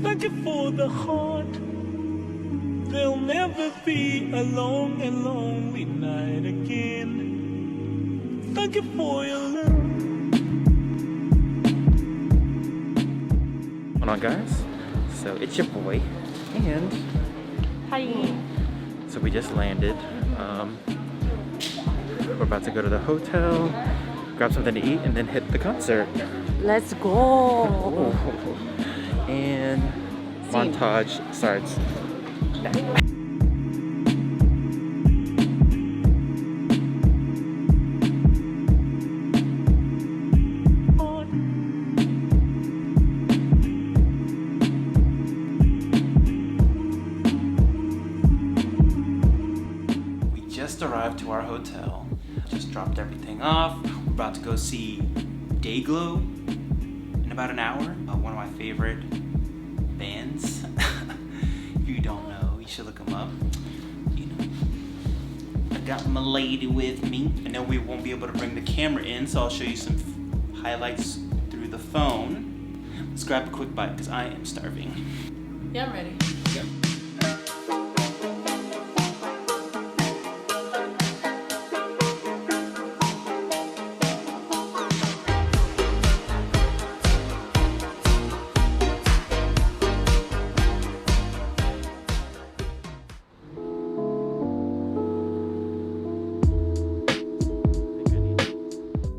Thank you for the heart. There'll never be a long and lonely night again. Thank you for your love. Hold on, guys. So it's your boy, and Hi. so we just landed. We're about to go to the hotel, grab something to eat, and then hit the concert. Let's go. And montage starts now. We just arrived to our hotel. Just dropped everything off. We're about to go see Dayglow in about an hour. One of my favorite bands. If you don't know, you should look them up. You know, I got my lady with me. I know we won't be able to bring the camera in, so I'll show you some highlights through the phone. Let's grab a quick bite because I am starving. Yeah, I'm ready. Yep.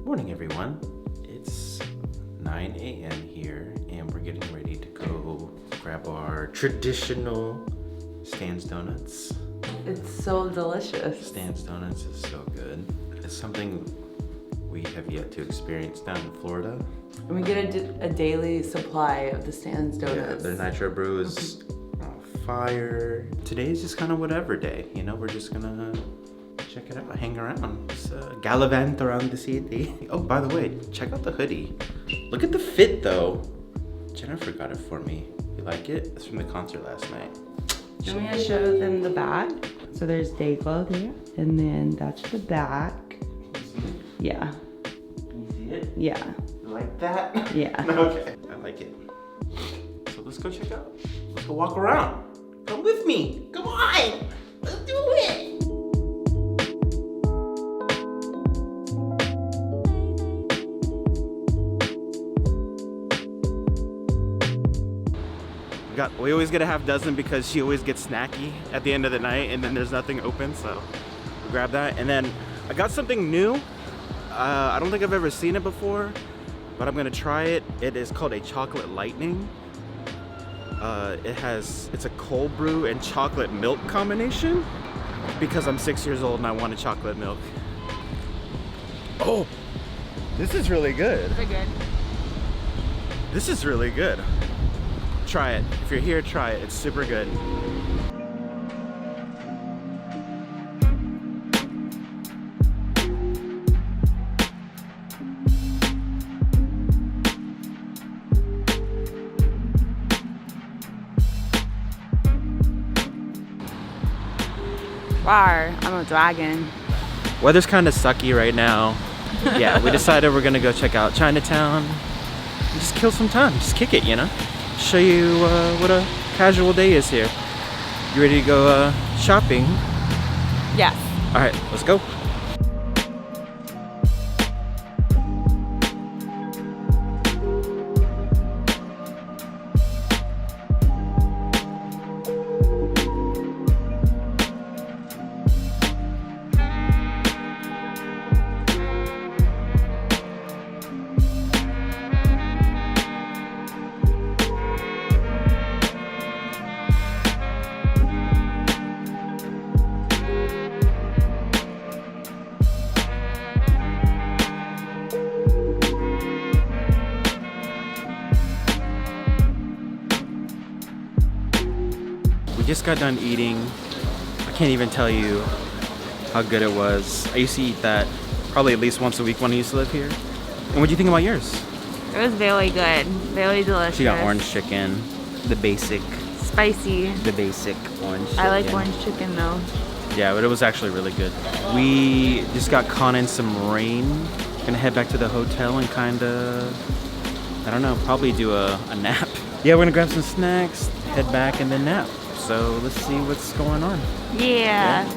Morning, everyone. It's 9 a.m. here, and we're getting ready to go grab our traditional Stan's Donuts. It's so delicious. Stan's Donuts is so good. It's something we have yet to experience down in Florida. And we get a daily supply of the Stan's Yeah, Donuts. their nitro brew is on fire. Today is just kind of whatever day, you know. We're just gonna check it out, hang around, just, gallivant around the city. Oh, by the way, check out the hoodie. Look at the fit, though. Jennifer got it for me. You like it? It's from the concert last night. Do you want me to show them the back? So there's Dayglow there, and then that's the back. Yeah, Can you see it? yeah, You like that? yeah. Okay, I like it. So let's go check out. Let's go walk around. Come with me. Come on. Let's do it. We always get a half dozen because she always gets snacky at the end of the night, and then there's nothing open, so we grab that. And then I got something new. I don't think I've ever seen it before, but I'm gonna try it. It is called a Chocolate Lightning. It's a cold brew and chocolate milk combination because I'm 6 years old and I wanted chocolate milk. Oh, this is really good. Very good. This is really good. Try it. If you're here, try it. It's super good. Rawr, I'm a dragon. Weather's kind of sucky right now. Yeah, we decided we're gonna go check out Chinatown and just kill some time. Just kick it, you know? Show you what a casual day is here. You ready to go shopping? Yes. All right, let's go. We just got done eating. I can't even tell you how good it was. I used to eat that probably at least once a week when I used to live here. And what do you think about yours? It was very good. Very delicious. She got orange chicken, the basic Spicy. orange chicken. I like orange chicken though. Yeah, but it was actually really good. We just got caught in some rain. Gonna head back to the hotel and kinda, I don't know, probably do a nap. Yeah, we're gonna grab some snacks, head back, and then nap. So let's see what's going on. Yeah.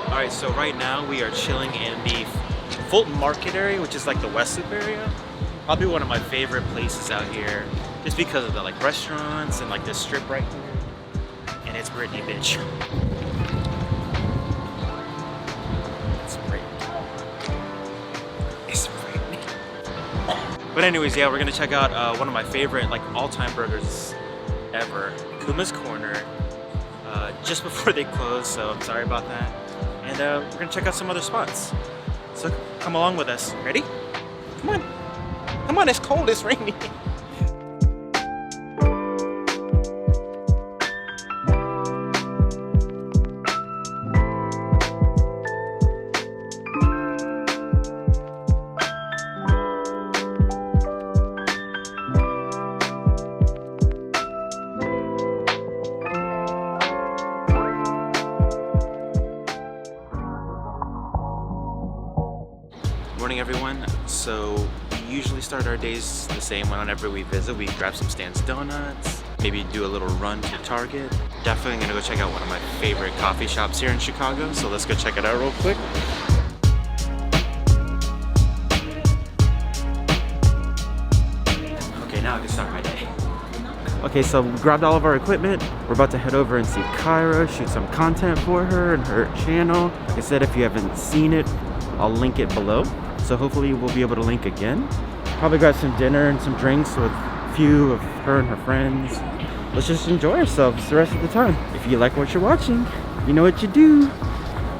Alright, so right now we are chilling in the Fulton Market area, which is like the West Loop area. Probably one of my favorite places out here, just because of the like restaurants and like this strip right here. And it's Britney, bitch. It's Britney. It's Britney. But anyways, yeah, we're gonna check out one of my favorite like all-time burgers ever, Kuma's Corner, just before they close. So I'm sorry about that. And we're gonna check out some other spots. So come along with us. Ready? Come on. Come on, it's cold, it's rainy. Morning, everyone. So we usually start our days the same whenever we visit. We grab some Stan's Donuts, maybe do a little run to Target. Definitely gonna go check out one of my favorite coffee shops here in Chicago. So let's go check it out real quick. Okay, now I can start my day. Okay, so we grabbed all of our equipment. We're about to head over and see Caira, shoot some content for her and her channel. Like I said, if you haven't seen it, I'll link it below. So hopefully we'll be able to link again. Probably grab some dinner and some drinks with a few of her and her friends. Let's just enjoy ourselves the rest of the time. If you like what you're watching, you know what you do.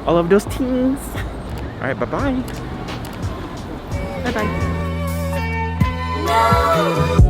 All of those teens. All right, bye-bye. Bye-bye.